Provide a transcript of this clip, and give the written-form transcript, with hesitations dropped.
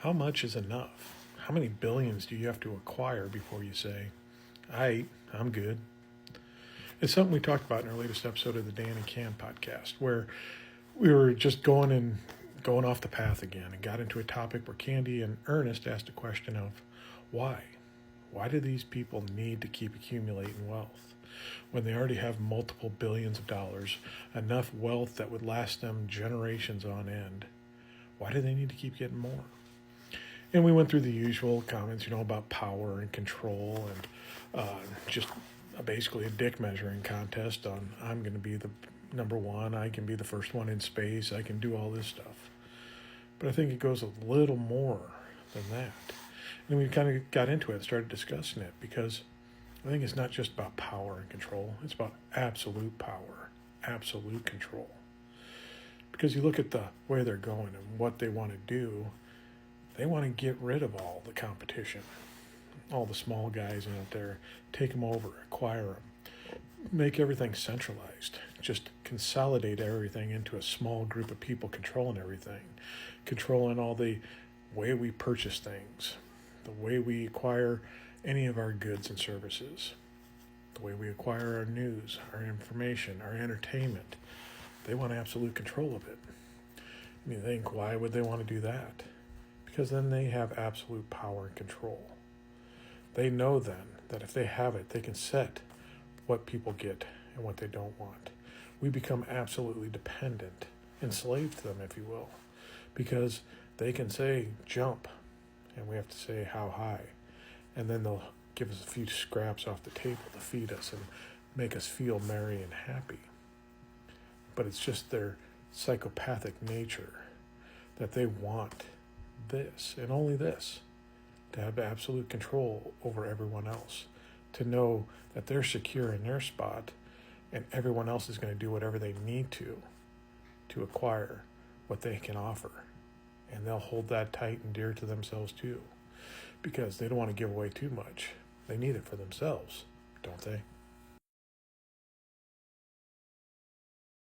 How much is enough? How many billions do you have to acquire before you say, I'm good? It's something we talked about in our latest episode of the Dan and Cam podcast, where we were just going off the path again and got into a topic where Candy and Ernest asked a question of why? Why do these people need to keep accumulating wealth when they already have multiple billions of dollars, enough wealth that would last them generations on end? Why do they need to keep getting more? And we went through the usual comments, about power and control and just basically a dick measuring contest on I'm going to be the number one, I can be the first one in space, I can do all this stuff. But I think it goes a little more than that. And we kind of got into it and started discussing it because I think it's not just about power and control, it's about absolute power, absolute control. Because you look at the way they're going and what they want to do, they want to get rid of all the competition, all the small guys out there, take them over, acquire them, make everything centralized, just consolidate everything into a small group of people controlling everything, controlling all the way we purchase things, the way we acquire any of our goods and services, the way we acquire our news, our information, our entertainment. They want absolute control of it. You think, why would they want to do that? Because then they have absolute power and control. They know then that if they have it, they can set what people get and what they don't want. We become absolutely dependent, enslaved to them, if you will, because they can say jump, and we have to say how high, and then they'll give us a few scraps off the table to feed us and make us feel merry and happy. But it's just their psychopathic nature that they want this and only this, to have absolute control over everyone else, to know that they're secure in their spot and everyone else is going to do whatever they need to acquire what they can offer. And they'll hold that tight and dear to themselves too, because they don't want to give away too much. They need it for themselves, don't they?